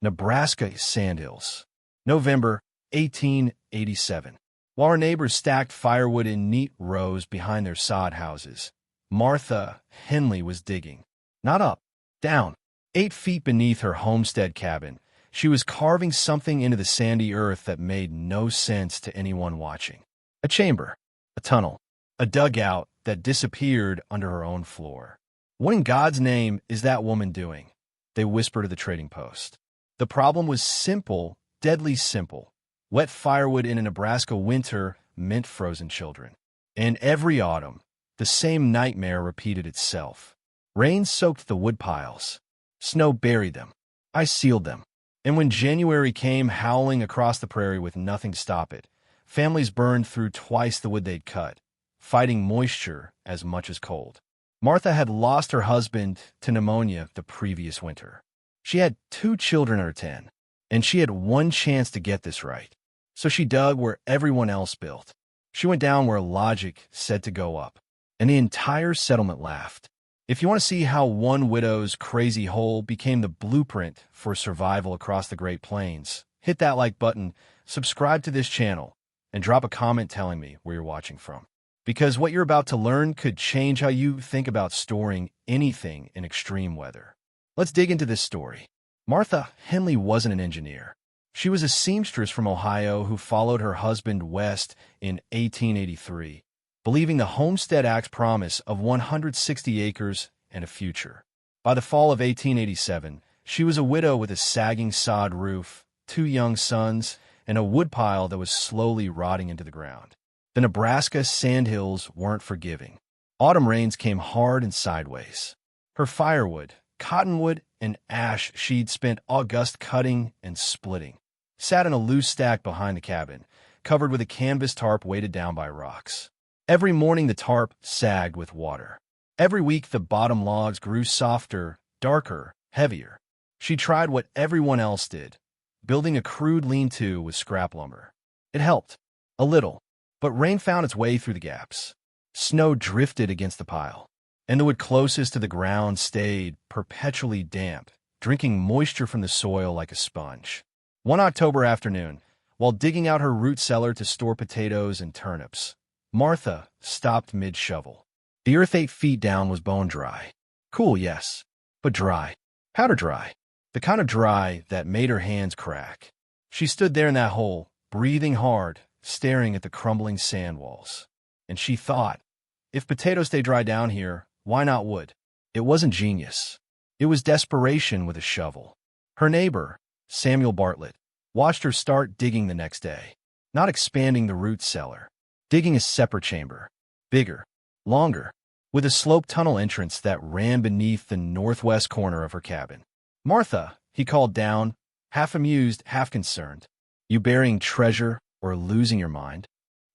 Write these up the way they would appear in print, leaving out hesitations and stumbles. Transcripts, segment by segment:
Nebraska sandhills. November 1887. While her neighbors stacked firewood in neat rows behind their sod houses, Martha Henley was digging. Not up, down. 8 feet beneath her homestead cabin, she was carving something into the sandy earth that made no sense to anyone watching. A chamber, a tunnel, a dugout that disappeared under her own floor. What in God's name is that woman doing? They whispered to the trading post. The problem was simple, deadly simple. Wet firewood in a Nebraska winter meant frozen children. And every autumn, the same nightmare repeated itself. Rain soaked the wood piles. Snow buried them. Ice sealed them. And when January came howling across the prairie with nothing to stop it, families burned through twice the wood they'd cut, fighting moisture as much as cold. Martha had lost her husband to pneumonia the previous winter. She had 2 children under 10, and she had one chance to get this right. So she dug where everyone else built. She went down where logic said to go up, and the entire settlement laughed. If you want to see how one widow's crazy hole became the blueprint for survival across the Great Plains, hit that like button, subscribe to this channel, and drop a comment telling me where you're watching from. Because what you're about to learn could change how you think about storing anything in extreme weather. Let's dig into this story. Martha Henley wasn't an engineer. She was a seamstress from Ohio who followed her husband west in 1883, believing the Homestead Act's promise of 160 acres and a future. By the fall of 1887, she was a widow with a sagging sod roof, 2 young sons, and a woodpile that was slowly rotting into the ground. The Nebraska sandhills weren't forgiving. Autumn rains came hard and sideways. Her firewood, cottonwood, and ash she'd spent August cutting and splitting sat in a loose stack behind the cabin, covered with a canvas tarp weighted down by rocks. Every morning the tarp sagged with water. Every week the bottom logs grew softer, darker, heavier. She tried what everyone else did, building a crude lean-to with scrap lumber. It helped, a little, but rain found its way through the gaps. Snow drifted against the pile, and the wood closest to the ground stayed perpetually damp, drinking moisture from the soil like a sponge. One October afternoon, while digging out her root cellar to store potatoes and turnips, Martha stopped mid-shovel. The earth 8 feet down was bone dry. Cool, yes, but dry. Powder dry. The kind of dry that made her hands crack. She stood there in that hole, breathing hard, staring at the crumbling sand walls. And she thought, if potatoes stay dry down here, why not wood? It wasn't genius. It was desperation with a shovel. Her neighbor, Samuel Bartlett, watched her start digging the next day, not expanding the root cellar, digging a separate chamber, bigger, longer, with a sloped tunnel entrance that ran beneath the northwest corner of her cabin. "Martha," he called down, half amused, half concerned. "You burying treasure or losing your mind?"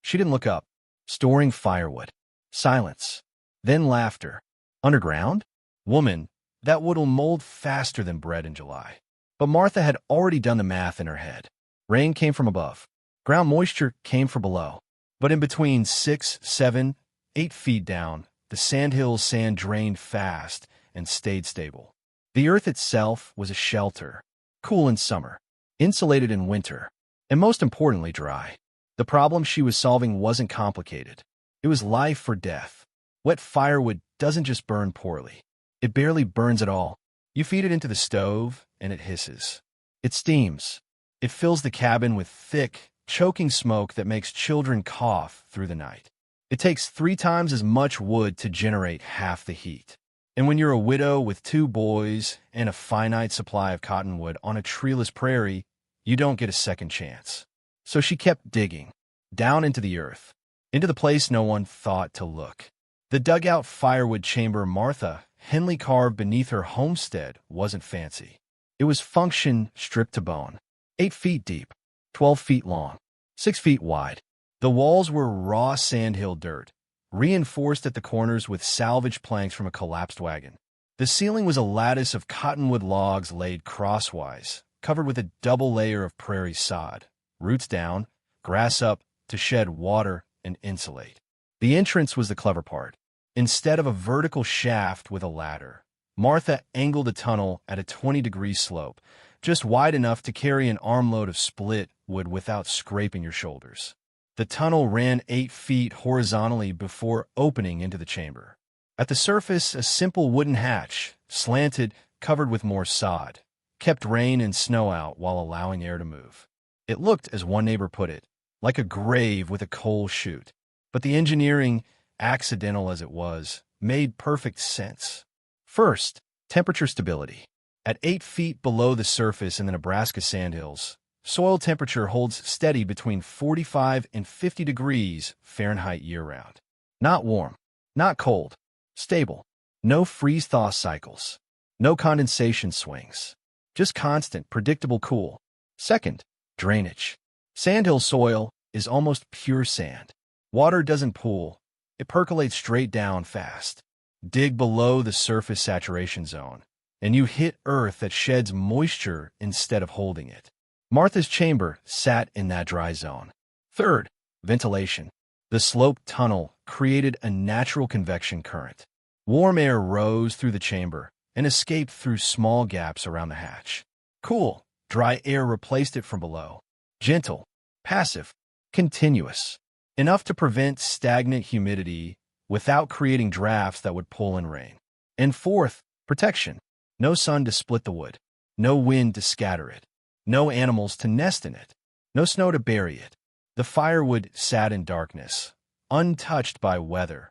She didn't look up. Storing firewood. Silence. Then laughter. "Underground? Woman, that wood'll mold faster than bread in July." But Martha had already done the math in her head. Rain came from above. Ground moisture came from below. But in between 6, 7, 8 feet down, the sandhills sand drained fast and stayed stable. The earth itself was a shelter, cool in summer, insulated in winter, and most importantly, dry. The problem she was solving wasn't complicated. It was life or death. Wet firewood doesn't just burn poorly. It barely burns at all. You feed it into the stove, and it hisses. It steams. It fills the cabin with thick, choking smoke that makes children cough through the night. It takes 3 times as much wood to generate half the heat. And when you're a widow with 2 boys and a finite supply of cottonwood on a treeless prairie, you don't get a second chance. So she kept digging, down into the earth, into the place no one thought to look. The dugout firewood chamber Martha Henley carved beneath her homestead wasn't fancy. It was function stripped to bone. 8 feet deep, 12 feet long, 6 feet wide. The walls were raw sandhill dirt, reinforced at the corners with salvaged planks from a collapsed wagon. The ceiling was a lattice of cottonwood logs laid crosswise, covered with a double layer of prairie sod, roots down, grass up, to shed water and insulate. The entrance was the clever part. Instead of a vertical shaft with a ladder, Martha angled a tunnel at a 20-degree slope, just wide enough to carry an armload of split wood without scraping your shoulders. The tunnel ran 8 feet horizontally before opening into the chamber. At the surface, a simple wooden hatch, slanted, covered with more sod, kept rain and snow out while allowing air to move. It looked, as one neighbor put it, like a grave with a coal chute. But the engineering, accidental as it was, made perfect sense. First, temperature stability. At 8 feet below the surface in the Nebraska sandhills, soil temperature holds steady between 45 and 50 degrees Fahrenheit year-round. Not warm, not cold, stable. No freeze-thaw cycles, no condensation swings, just constant, predictable cool. Second, drainage. Sandhill soil is almost pure sand. Water doesn't pool, it percolates straight down fast. Dig below the surface saturation zone, and you hit earth that sheds moisture instead of holding it. Martha's chamber sat in that dry zone. Third, ventilation. The sloped tunnel created a natural convection current. Warm air rose through the chamber and escaped through small gaps around the hatch. Cool, dry air replaced it from below. Gentle, passive, continuous. Enough to prevent stagnant humidity without creating drafts that would pull in rain. And fourth, protection. No sun to split the wood. No wind to scatter it. No animals to nest in it. No snow to bury it. The firewood sat in darkness, untouched by weather,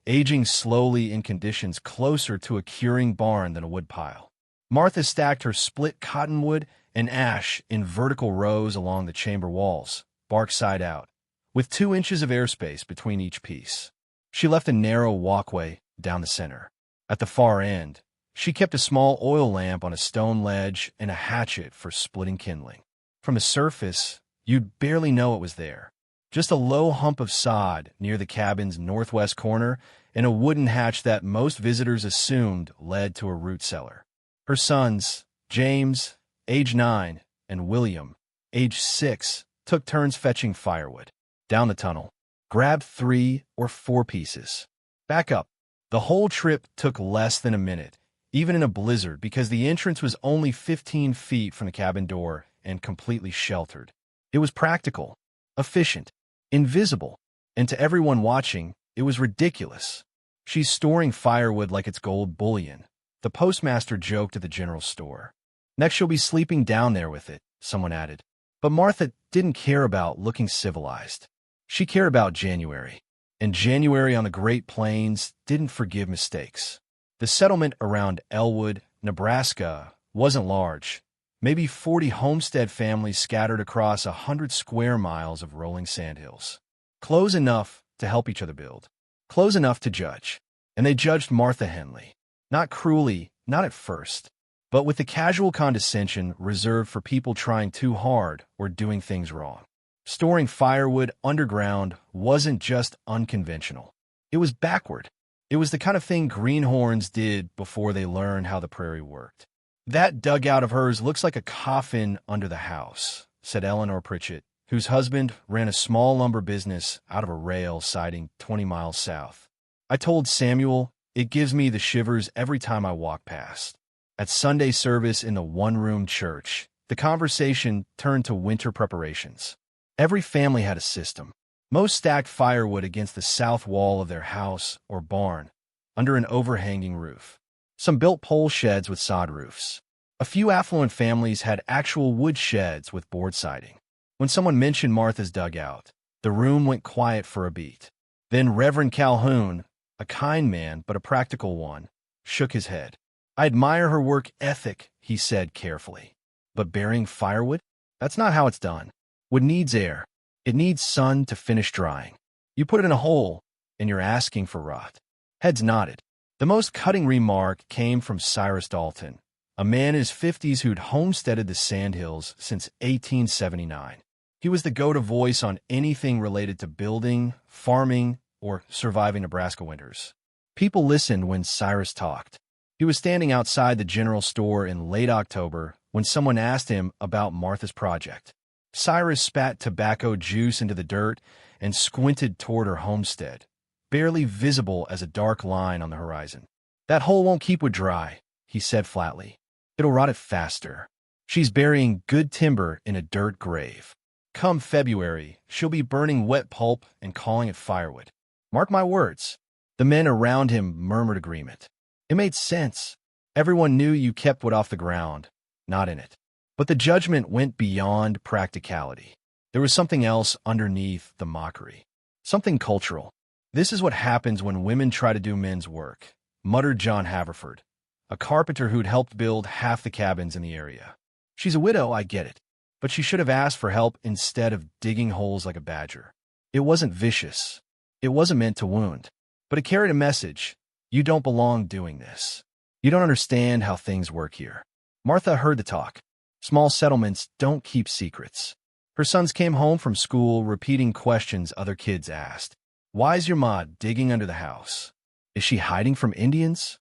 aging slowly in conditions closer to a curing barn than a woodpile. Martha stacked her split cottonwood and ash in vertical rows along the chamber walls, bark side out, with 2 inches of airspace between each piece. She left a narrow walkway down the center. At the far end, she kept a small oil lamp on a stone ledge and a hatchet for splitting kindling. From the surface, you'd barely know it was there. Just a low hump of sod near the cabin's northwest corner and a wooden hatch that most visitors assumed led to a root cellar. Her sons, James, age 9, and William, age 6, took turns fetching firewood. Down the tunnel, grabbed 3 or 4 pieces. Back up. The whole trip took less than a minute, even in a blizzard, because the entrance was only 15 feet from the cabin door and completely sheltered. It was practical, efficient, invisible, and to everyone watching, it was ridiculous. She's storing firewood like it's gold bullion, the postmaster joked at the general store. Next she'll be sleeping down there with it, someone added. But Martha didn't care about looking civilized. She cared about January, and January on the Great Plains didn't forgive mistakes. The settlement around Elwood, Nebraska, wasn't large. Maybe 40 homestead families scattered across 100 square miles of rolling sandhills. Close enough to help each other build. Close enough to judge. And they judged Martha Henley. Not cruelly, not at first, but with the casual condescension reserved for people trying too hard or doing things wrong. Storing firewood underground wasn't just unconventional. It was backward. It was the kind of thing greenhorns did before they learned how the prairie worked. "That dugout of hers looks like a coffin under the house," said Eleanor Pritchett, whose husband ran a small lumber business out of a rail siding 20 miles south. "I told Samuel, it gives me the shivers every time I walk past." At Sunday service in the one-room church, the conversation turned to winter preparations. Every family had a system. Most stacked firewood against the south wall of their house or barn, under an overhanging roof. Some built pole sheds with sod roofs. A few affluent families had actual wood sheds with board siding. When someone mentioned Martha's dugout, the room went quiet for a beat. Then Reverend Calhoun, a kind man but a practical one, shook his head. "I admire her work ethic," he said carefully. "But burying firewood? That's not how it's done. Wood needs air. It needs sun to finish drying. You put it in a hole, and you're asking for rot." Heads nodded. The most cutting remark came from Cyrus Dalton, a man in his 50s who'd homesteaded the Sandhills since 1879. He was the go-to voice on anything related to building, farming, or surviving Nebraska winters. People listened when Cyrus talked. He was standing outside the general store in late October when someone asked him about Martha's project. Cyrus spat tobacco juice into the dirt and squinted toward her homestead, barely visible as a dark line on the horizon. "That hole won't keep wood dry," he said flatly. "It'll rot it faster." She's burying good timber in a dirt grave. Come February, she'll be burning wet pulp and calling it firewood. Mark my words. The men around him murmured agreement. It made sense. Everyone knew you kept wood off the ground, not in it. But the judgment went beyond practicality. There was something else underneath the mockery. Something cultural. This is what happens when women try to do men's work, muttered John Haverford, a carpenter who'd helped build half the cabins in the area. She's a widow, I get it, but she should have asked for help instead of digging holes like a badger. It wasn't vicious. It wasn't meant to wound, but it carried a message. You don't belong doing this. You don't understand how things work here. Martha heard the talk. Small settlements don't keep secrets. Her sons came home from school repeating questions other kids asked. Why's your ma digging under the house? Is she hiding from Indians?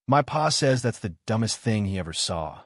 My pa says that's the dumbest thing he ever saw.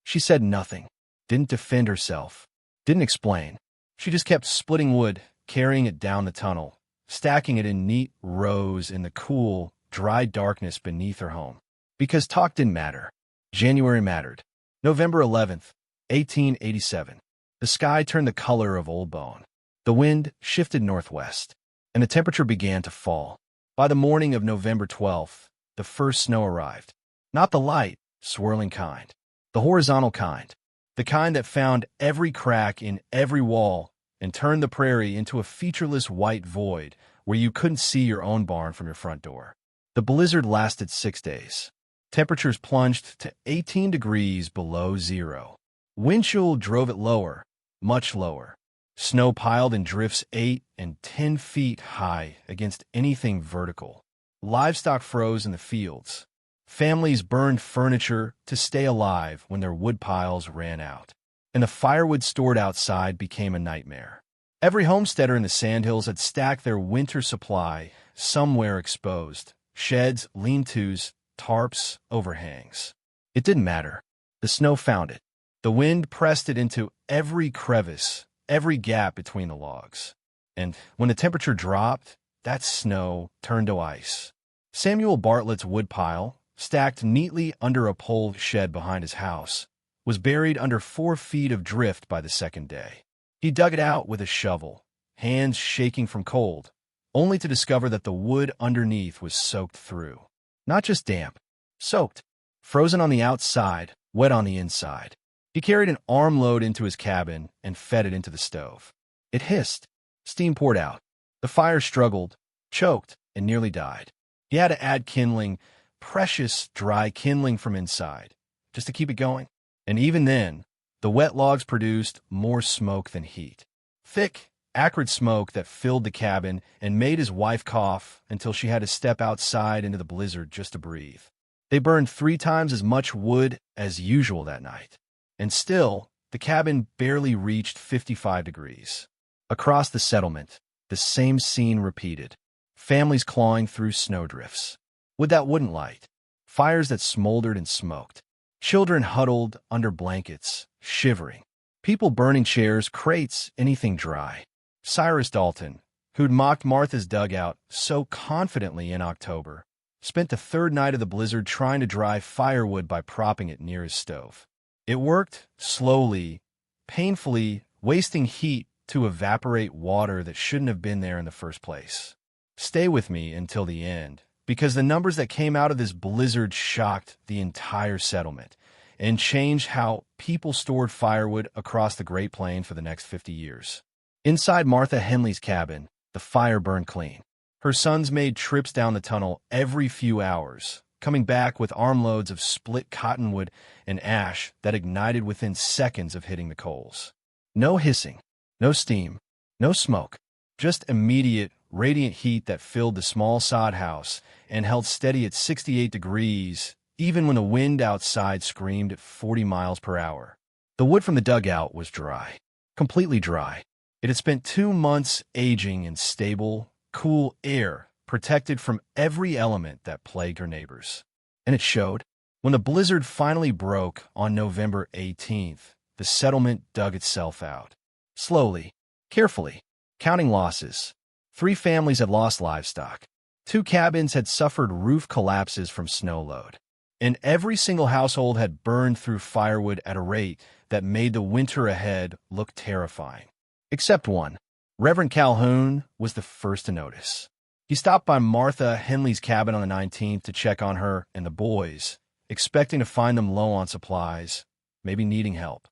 She said nothing, didn't defend herself, didn't explain. She just kept splitting wood, carrying it down the tunnel, stacking it in neat rows in the cool, dry darkness beneath her home. Because talk didn't matter. January mattered. November 11th, 1887. The sky turned the color of old bone. The wind shifted northwest, and the temperature began to fall. By the morning of November 12th, the first snow arrived. Not the light, swirling kind. The horizontal kind. The kind that found every crack in every wall and turned the prairie into a featureless white void where you couldn't see your own barn from your front door. The blizzard lasted 6 days. Temperatures plunged to 18 degrees below zero. Wind chill drove it lower, much lower. Snow piled in drifts 8 and 10 feet high against anything vertical. Livestock froze in the fields. Families burned furniture to stay alive when their wood piles ran out. And the firewood stored outside became a nightmare. Every homesteader in the Sandhills had stacked their winter supply somewhere exposed. Sheds, lean-tos, tarps, overhangs. It didn't matter. The snow found it. The wind pressed it into every crevice, every gap between the logs. And when the temperature dropped, that snow turned to ice. Samuel Bartlett's woodpile, stacked neatly under a pole shed behind his house, was buried under 4 feet of drift by the second day. He dug it out with a shovel, hands shaking from cold, only to discover that the wood underneath was soaked through. Not just damp, soaked, frozen on the outside, wet on the inside. He carried an armload into his cabin and fed it into the stove. It hissed. Steam poured out. The fire struggled, choked, and nearly died. He had to add kindling, precious dry kindling from inside, just to keep it going. And even then, the wet logs produced more smoke than heat. Thick, acrid smoke that filled the cabin and made his wife cough until she had to step outside into the blizzard just to breathe. They burned 3 times as much wood as usual that night. And still, the cabin barely reached 55 degrees. Across the settlement, the same scene repeated. Families clawing through snowdrifts. Wood that wouldn't light. Fires that smoldered and smoked. Children huddled under blankets, shivering. People burning chairs, crates, anything dry. Cyrus Dalton, who'd mocked Martha's dugout so confidently in October, spent the 3rd night of the blizzard trying to dry firewood by propping it near his stove. It worked slowly, painfully, wasting heat to evaporate water that shouldn't have been there in the first place. Stay with me until the end, because the numbers that came out of this blizzard shocked the entire settlement and changed how people stored firewood across the Great Plain for the next 50 years. Inside Martha Henley's cabin, the fire burned clean. Her sons made trips down the tunnel every few hours, coming back with armloads of split cottonwood and ash that ignited within seconds of hitting the coals. No hissing, no steam, no smoke, just immediate, radiant heat that filled the small sod house and held steady at 68 degrees, even when the wind outside screamed at 40 miles per hour. The wood from the dugout was dry, completely dry. It had spent 2 months aging in stable, cool air, protected from every element that plagued her neighbors. And it showed. When the blizzard finally broke on November 18th, the settlement dug itself out. Slowly, carefully, counting losses. 3 families had lost livestock. 2 cabins had suffered roof collapses from snow load. and every single household had burned through firewood at a rate that made the winter ahead look terrifying. Except one. Reverend Calhoun was the first to notice. He stopped by Martha Henley's cabin on the 19th to check on her and the boys, expecting to find them low on supplies, maybe needing help.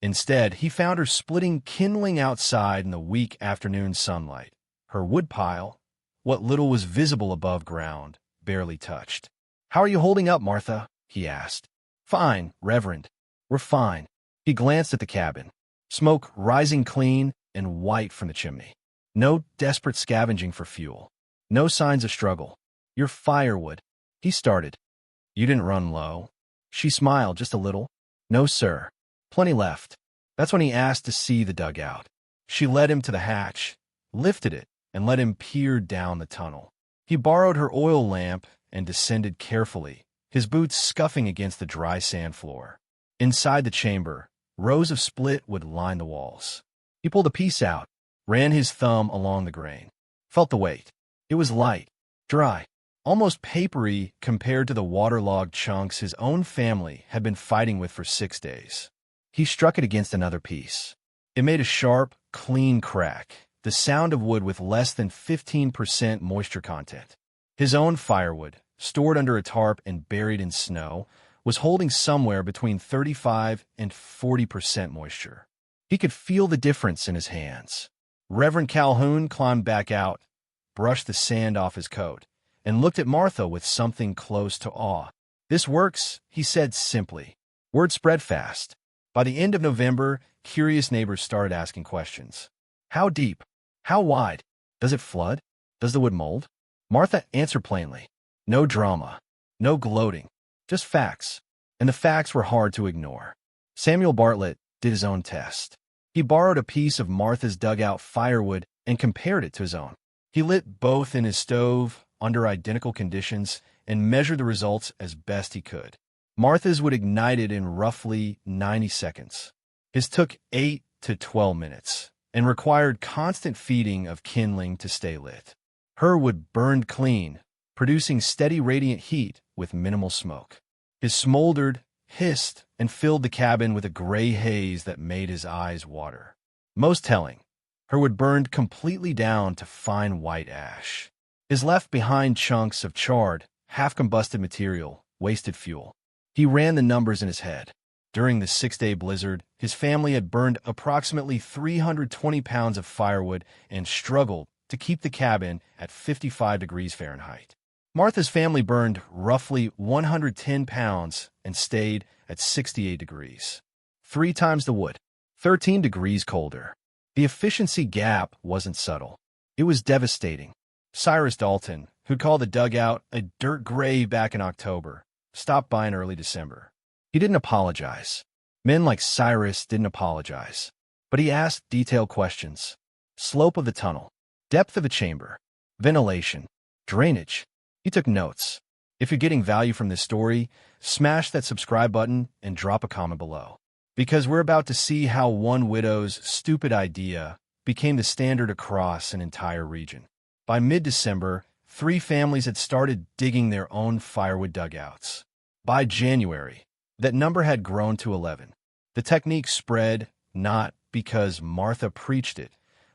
Instead, he found her splitting kindling outside in the weak afternoon sunlight. Her woodpile, what little was visible above ground, barely touched. "How are you holding up, Martha?" he asked. "Fine, Reverend. We're fine." He glanced at the cabin. Smoke rising clean and white from the chimney. No desperate scavenging for fuel. No signs of struggle. "Your firewood," he started. "You didn't run low." She smiled just a little. "No, sir. Plenty left." That's when he asked to see the dugout. She led him to the hatch, lifted it, and let him peer down the tunnel. He borrowed her oil lamp and descended carefully, his boots scuffing against the dry sand floor. Inside the chamber, rows of split wood lined the walls. He pulled a piece out, ran his thumb along the grain, felt the weight. It was light, dry, almost papery compared to the waterlogged chunks his own family had been fighting with for 6 days. He struck it against another piece. It made a sharp, clean crack, the sound of wood with less than 15% moisture content. His own firewood, stored under a tarp and buried in snow, was holding somewhere between 35 and 40% moisture. He could feel the difference in his hands. Reverend Calhoun climbed back out, brushed the sand off his coat, and looked at Martha with something close to awe. "This works," he said simply. Word spread fast. By the end of November, curious neighbors started asking questions. "How deep? How wide? Does it flood? Does the wood mold?" Martha answered plainly. No drama, no gloating, just facts. And the facts were hard to ignore. Samuel Bartlett did his own test. He borrowed a piece of Martha's dugout firewood and compared it to his own. He lit both in his stove under identical conditions and measured the results as best he could. Martha's would ignite it in roughly 90 seconds. His took 8 to 12 minutes and required constant feeding of kindling to stay lit. Her wood burned clean, producing steady radiant heat with minimal smoke. His smoldered, hissed, and filled the cabin with a gray haze that made his eyes water. Most telling, her wood burned completely down to fine white ash. His left behind chunks of charred, half-combusted material, wasted fuel. He ran the numbers in his head. During the 6-day blizzard, his family had burned approximately 320 pounds of firewood and struggled to keep the cabin at 55 degrees Fahrenheit. Martha's family burned roughly 110 pounds and stayed at 68 degrees. 3 times the wood, 13 degrees colder. The efficiency gap wasn't subtle. It was devastating. Cyrus Dalton, who'd called the dugout a dirt grave back in October, stopped by in early December. He didn't apologize. Men like Cyrus didn't apologize. But he asked detailed questions. Slope of the tunnel, depth of the chamber, ventilation, drainage. He took notes. If you're getting value from this story, smash that subscribe button and drop a comment below. Because we're about to see how one widow's stupid idea became the standard across an entire region. By mid-December, 3 families had started digging their own firewood dugouts. By January, that number had grown to 11. The technique spread not because Martha preached it,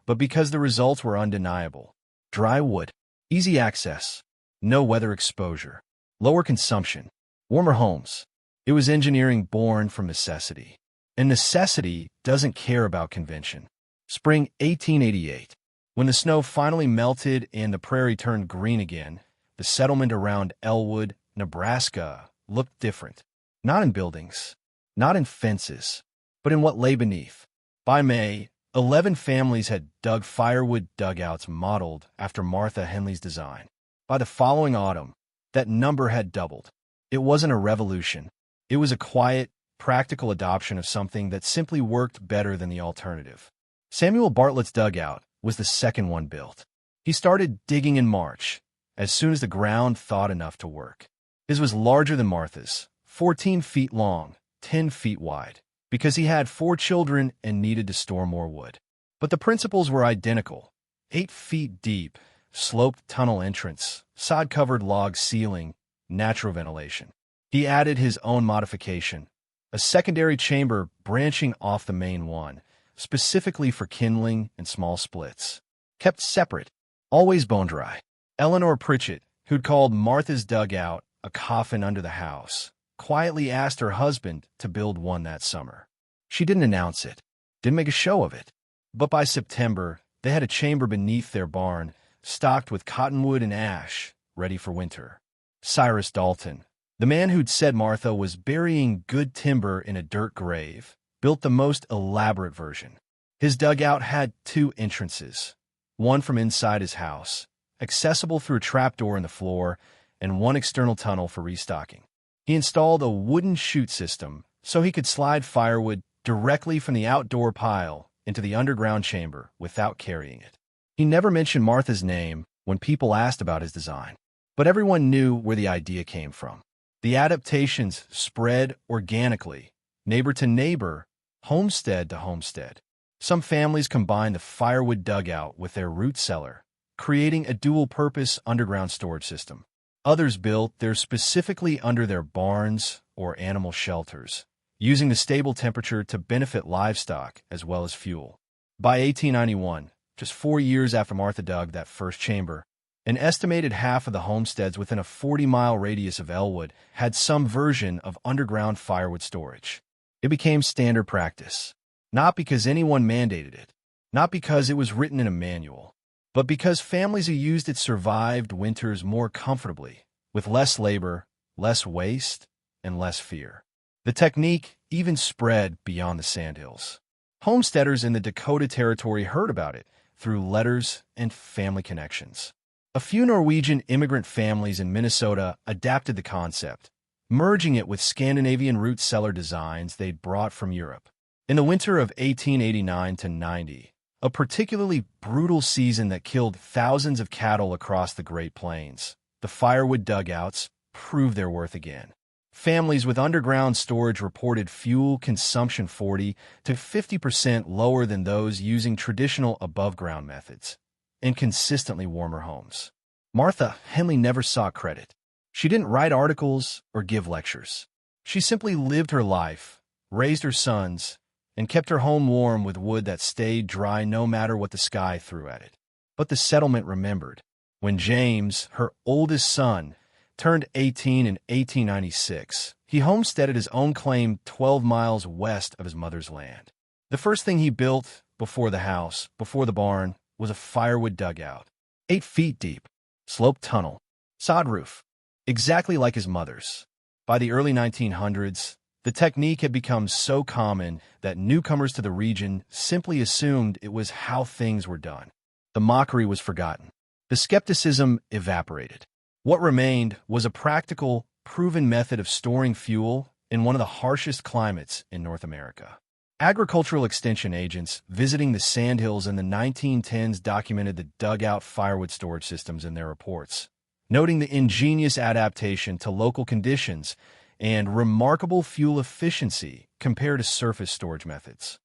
but because the results were undeniable. Dry wood, easy access, no weather exposure, lower consumption, warmer homes. It was engineering born from necessity. And necessity doesn't care about convention. Spring 1888. When the snow finally melted and the prairie turned green again, the settlement around Elwood, Nebraska, looked different. Not in buildings, not in fences, but in what lay beneath. By May, 11 families had dug firewood dugouts modeled after Martha Henley's design. By the following autumn, that number had doubled. It wasn't a revolution. It was a quiet, practical adoption of something that simply worked better than the alternative. Samuel Bartlett's dugout was the second one built. He started digging in March, as soon as the ground thawed enough to work. His was larger than Martha's, 14 feet long, 10 feet wide, because he had 4 children and needed to store more wood. But the principles were identical. 8 feet deep, sloped tunnel entrance, sod-covered log ceiling, natural ventilation. He added his own modification, a secondary chamber branching off the main one, specifically for kindling and small splits. Kept separate, always bone dry. Eleanor Pritchett, who'd called Martha's dugout a coffin under the house, quietly asked her husband to build one that summer. She didn't announce it, didn't make a show of it. But by September, they had a chamber beneath their barn, stocked with cottonwood and ash, ready for winter. Cyrus Dalton, the man who'd said Martha was burying good timber in a dirt grave, built the most elaborate version. His dugout had 2 entrances, one from inside his house, accessible through a trapdoor in the floor, and one external tunnel for restocking. He installed a wooden chute system so he could slide firewood directly from the outdoor pile into the underground chamber without carrying it. He never mentioned Martha's name when people asked about his design, but everyone knew where the idea came from. The adaptations spread organically, neighbor to neighbor, homestead to homestead. Some families combined the firewood dugout with their root cellar, creating a dual-purpose underground storage system. Others built theirs specifically under their barns or animal shelters, using the stable temperature to benefit livestock as well as fuel. By 1891, just 4 years after Martha dug that first chamber, an estimated half of the homesteads within a 40-mile radius of Elwood had some version of underground firewood storage. It became standard practice, not because anyone mandated it, not because it was written in a manual, but because families who used it survived winters more comfortably, with less labor, less waste, and less fear. The technique even spread beyond the Sandhills. Homesteaders in the Dakota Territory heard about it through letters and family connections. A few Norwegian immigrant families in Minnesota adapted the concept, merging it with Scandinavian root cellar designs they'd brought from Europe. In the winter of 1889 to 90, a particularly brutal season that killed thousands of cattle across the Great Plains, the firewood dugouts proved their worth again. Families with underground storage reported fuel consumption 40 to 50% lower than those using traditional above-ground methods, and consistently warmer homes. Martha Henley never sought credit. She didn't write articles or give lectures. She simply lived her life, raised her sons, and kept her home warm with wood that stayed dry no matter what the sky threw at it. But the settlement remembered. When James, her oldest son, turned 18 in 1896, he homesteaded his own claim 12 miles west of his mother's land. The first thing he built before the house, before the barn, was a firewood dugout, 8 feet deep, sloped tunnel, sod roof, exactly like his mother's. By the early 1900s, the technique had become so common that newcomers to the region simply assumed it was how things were done. The mockery was forgotten. The skepticism evaporated. What remained was a practical, proven method of storing fuel in one of the harshest climates in North America. Agricultural extension agents visiting the Sandhills in the 1910s documented the dugout firewood storage systems in their reports, noting the ingenious adaptation to local conditions and remarkable fuel efficiency compared to surface storage methods.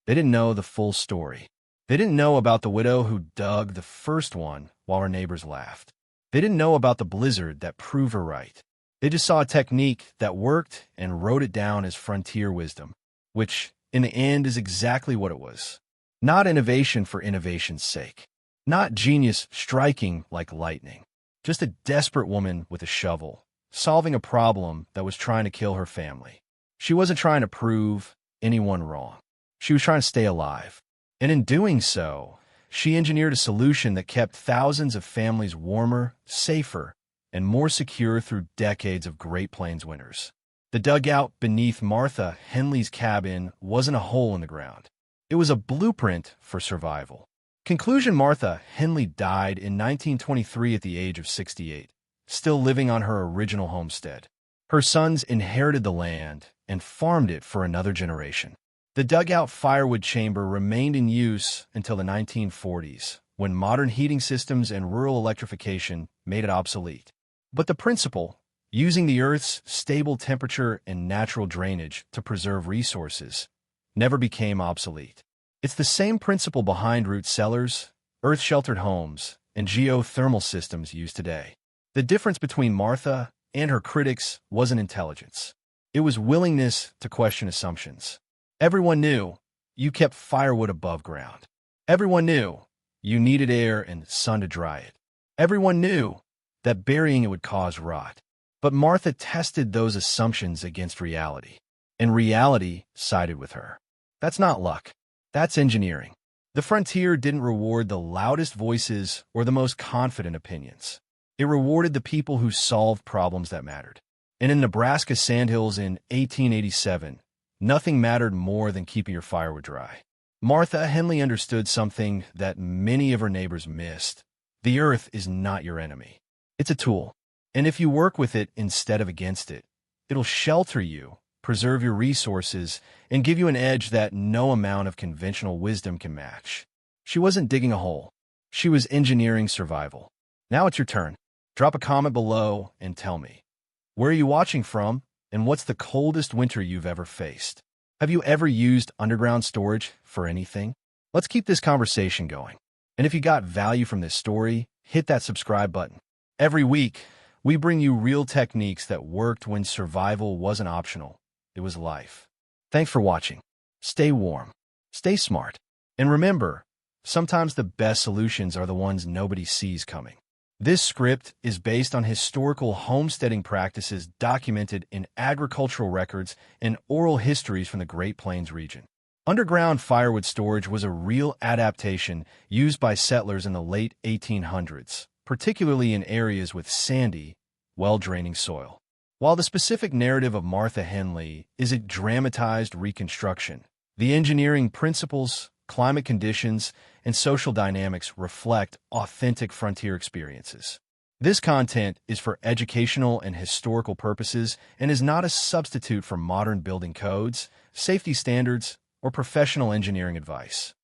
They didn't know the full story. They didn't know about the widow who dug the first one while her neighbors laughed. They didn't know about the blizzard that proved her right. They just saw a technique that worked and wrote it down as frontier wisdom, which, in the end, is exactly what it was. Not innovation for innovation's sake. Not genius striking like lightning. Just a desperate woman with a shovel, solving a problem that was trying to kill her family. She wasn't trying to prove anyone wrong. She was trying to stay alive. And in doing so, she engineered a solution that kept thousands of families warmer, safer, and more secure through decades of Great Plains winters. The dugout beneath Martha Henley's cabin wasn't a hole in the ground. It was a blueprint for survival. Conclusion: Martha Henley died in 1923 at the age of 68, still living on her original homestead. Her sons inherited the land and farmed it for another generation. The dugout firewood chamber remained in use until the 1940s, when modern heating systems and rural electrification made it obsolete. But the principle, using the Earth's stable temperature and natural drainage to preserve resources, never became obsolete. It's the same principle behind root cellars, earth-sheltered homes, and geothermal systems used today. The difference between Martha and her critics wasn't intelligence. It was willingness to question assumptions. Everyone knew you kept firewood above ground. Everyone knew you needed air and sun to dry it. Everyone knew that burying it would cause rot. But Martha tested those assumptions against reality, and reality sided with her. That's not luck. That's engineering. The frontier didn't reward the loudest voices or the most confident opinions. It rewarded the people who solved problems that mattered. And in Nebraska sandhills in 1887, nothing mattered more than keeping your firewood dry. Martha Henley understood something that many of her neighbors missed. The earth is not your enemy. It's a tool. And if you work with it instead of against it, it'll shelter you, preserve your resources, and give you an edge that no amount of conventional wisdom can match. She wasn't digging a hole. She was engineering survival. Now it's your turn. Drop a comment below and tell me, where are you watching from, and what's the coldest winter you've ever faced? Have you ever used underground storage for anything? Let's keep this conversation going. And if you got value from this story, hit that subscribe button. Every week, we bring you real techniques that worked when survival wasn't optional. It was life. Thanks for watching. Stay warm. Stay smart. And remember, sometimes the best solutions are the ones nobody sees coming. This script is based on historical homesteading practices documented in agricultural records and oral histories from the Great Plains region. Underground firewood storage was a real adaptation used by settlers in the late 1800s, particularly in areas with sandy, well-draining soil. While the specific narrative of Martha Henley is a dramatized reconstruction, the engineering principles, climate conditions, and social dynamics reflect authentic frontier experiences. This content is for educational and historical purposes and is not a substitute for modern building codes, safety standards, or professional engineering advice.